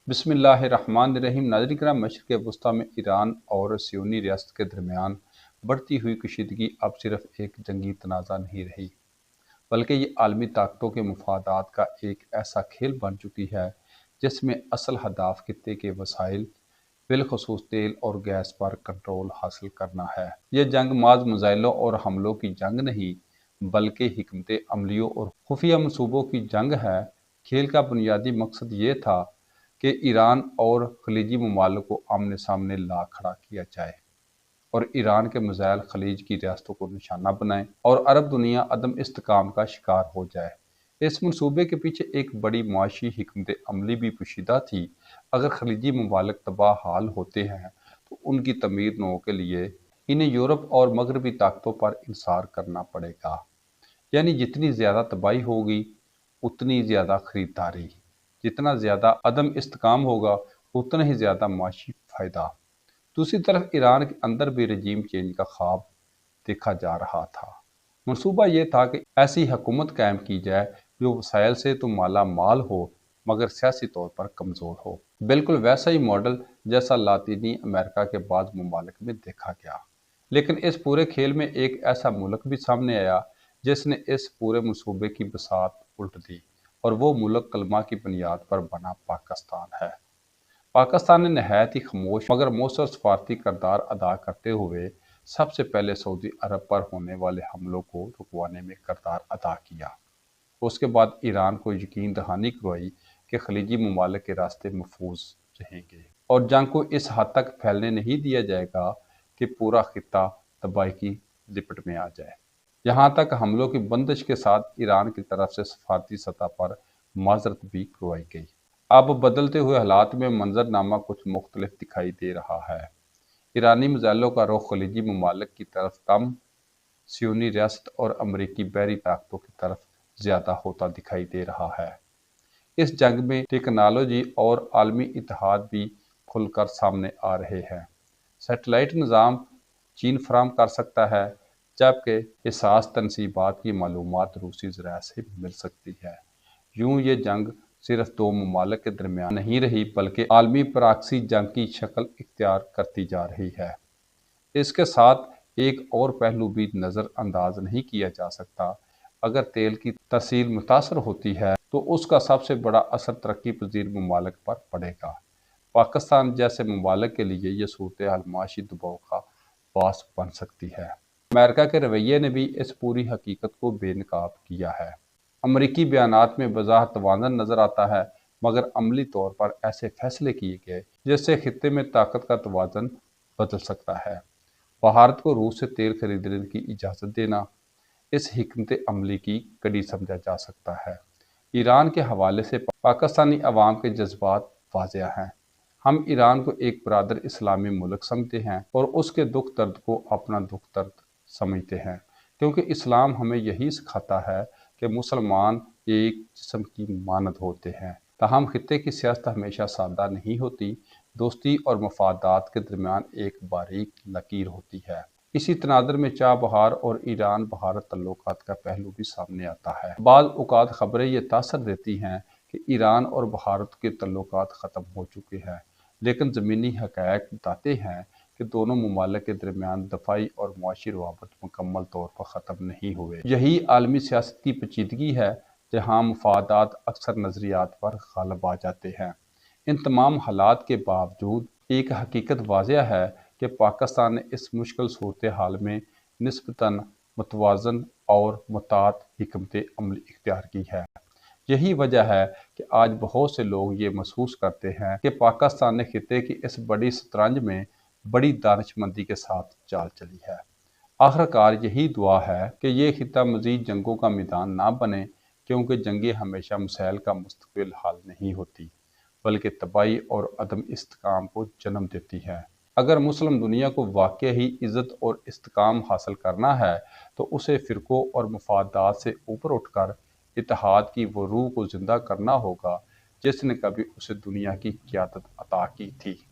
بسم اللہ الرحمن الرحیم۔ ناظرین کرام، مشرق وسطیٰ میں ایران اور صہیونی ریاست کے درمیان بڑھتی ہوئی کشیدگی اب صرف ایک جنگی تنازع نہیں رہی، بلکہ یہ عالمی طاقتوں کے مفادات کا ایک ایسا کھیل بن چکی ہے جس میں اصل ہدف خطے کے وسائل، بالخصوص تیل اور گیس پر کنٹرول حاصل کرنا ہے۔ یہ جنگ محض میزائلوں اور حملوں کی جنگ نہیں، بلکہ حکمت عملیوں اور خفیہ منصوبوں کی جنگ ہے۔ کھیل کا بنیادی مقصد یہ تھا کہ ایران اور خلیجی ممالک کو آمنے سامنے لا کھڑا کیا جائے اور ایران کے میزائل خلیج کی ریاستوں کو نشانہ بنائیں اور عرب دنیا عدم استحکام کا شکار ہو جائے۔ اس منصوبے کے پیچھے ایک بڑی معاشی حکمت عملی بھی پوشیدہ تھی۔ اگر خلیجی ممالک تباہ حال ہوتے ہیں تو ان کی تعمیر نو کے لیے انہیں یورپ اور مغربی طاقتوں پر انحصار کرنا پڑے گا، یعنی جتنی زیادہ تباہی ہوگی اتنی زیادہ خریداری، جتنا زیادہ عدم استحکام ہوگا اتنا ہی زیادہ معاشی فائدہ۔ دوسری طرف ایران کے اندر بھی رجیم چینج کا خواب دیکھا جا رہا تھا۔ منصوبہ یہ تھا کہ ایسی حکومت قائم کی جائے جو وسائل سے تو مالا مال ہو مگر سیاسی طور پر کمزور ہو، بالکل ویسا ہی ماڈل جیسا لاطینی امریکہ کے بعض ممالک میں دیکھا گیا۔ لیکن اس پورے کھیل میں ایک ایسا ملک بھی سامنے آیا جس نے اس پورے منصوبے کی بساط الٹ دی، اور وہ ملک کلمہ کی بنیاد پر بنا پاکستان ہے۔ پاکستان نے نہایت ہی خاموش مگر مؤثر سفارتی کردار ادا کرتے ہوئے سب سے پہلے سعودی عرب پر ہونے والے حملوں کو رکوانے میں کردار ادا کیا۔ اس کے بعد ایران کو یقین دہانی کروائی کہ خلیجی ممالک کے راستے محفوظ رہیں گے اور جنگ کو اس حد تک پھیلنے نہیں دیا جائے گا کہ پورا خطہ تباہی کی لپٹ میں آ جائے۔ یہاں تک حملوں کی بندش کے ساتھ ایران کی طرف سے سفارتی سطح پر معذرت بھی کروائی گئی۔ اب بدلتے ہوئے حالات میں منظرنامہ کچھ مختلف دکھائی دے رہا ہے۔ ایرانی میزائلوں کا رخ خلیجی ممالک کی طرف کم، صہیونی ریاست اور امریکی بحری طاقتوں کی طرف زیادہ ہوتا دکھائی دے رہا ہے۔ اس جنگ میں ٹیکنالوجی اور عالمی اتحاد بھی کھل کر سامنے آ رہے ہیں۔ سیٹلائٹ نظام چین فراہم کر سکتا ہے، جبکہ حساس تنصیبات کی معلومات روسی ذرائع سے مل سکتی ہے۔ یوں یہ جنگ صرف دو ممالک کے درمیان نہیں رہی بلکہ عالمی پراکسی جنگ کی شکل اختیار کرتی جا رہی ہے۔ اس کے ساتھ ایک اور پہلو بھی نظر انداز نہیں کیا جا سکتا۔ اگر تیل کی ترسیل متاثر ہوتی ہے تو اس کا سب سے بڑا اثر ترقی پذیر ممالک پر پڑے گا۔ پاکستان جیسے ممالک کے لیے یہ صورتحال معاشی دباؤ کا باعث بن سکتی ہے۔ امریکہ کے رویے نے بھی اس پوری حقیقت کو بے نقاب کیا ہے۔ امریکی بیانات میں بظاہر توازن نظر آتا ہے، مگر عملی طور پر ایسے فیصلے کیے گئے جس سے خطے میں طاقت کا توازن بدل سکتا ہے۔ بھارت کو روس سے تیل خریدنے کی اجازت دینا اس حکمت عملی کی کڑی سمجھا جا سکتا ہے۔ ایران کے حوالے سے پاکستانی عوام کے جذبات واضح ہیں۔ ہم ایران کو ایک برادر اسلامی ملک سمجھتے ہیں اور اس کے دکھ درد کو اپنا دکھ درد سمجھتے ہیں، کیونکہ اسلام ہمیں یہی سکھاتا ہے کہ مسلمان ایک جسم کی مانند ہوتے ہیں۔ تاہم خطے کی سیاست ہمیشہ سادہ نہیں ہوتی۔ دوستی اور مفادات کے درمیان ایک باریک لکیر ہوتی ہے۔ اسی تناظر میں چابہار اور ایران بھارت تعلقات کا پہلو بھی سامنے آتا ہے۔ بعض اوقات خبریں یہ تاثر دیتی ہیں کہ ایران اور بھارت کے تعلقات ختم ہو چکے ہیں، لیکن زمینی حقائق بتاتے ہیں کہ دونوں ممالک کے درمیان دفاعی اور معاشی روابط مکمل طور پر ختم نہیں ہوئے۔ یہی عالمی سیاست کی پیچیدگی ہے، جہاں مفادات اکثر نظریات پر غالب آ جاتے ہیں۔ ان تمام حالات کے باوجود ایک حقیقت واضح ہے کہ پاکستان نے اس مشکل صورتحال میں نسبتاً متوازن اور محتاط حکمت عملی اختیار کی ہے۔ یہی وجہ ہے کہ آج بہت سے لوگ یہ محسوس کرتے ہیں کہ پاکستان نے خطے کی اس بڑی شطرنج میں بڑی دانش مندی کے ساتھ چال چلی ہے۔ آخرکار یہی دعا ہے کہ یہ خطہ مزید جنگوں کا میدان نہ بنے، کیونکہ جنگیں ہمیشہ مسائل کا مستقل حل نہیں ہوتی بلکہ تباہی اور عدم استحکام کو جنم دیتی ہیں۔ اگر مسلم دنیا کو واقعی عزت اور استحکام حاصل کرنا ہے تو اسے فرقوں اور مفادات سے اوپر اٹھ کر اتحاد کی وہ روح کو زندہ کرنا ہوگا جس نے کبھی اسے دنیا کی قیادت عطا کی تھی۔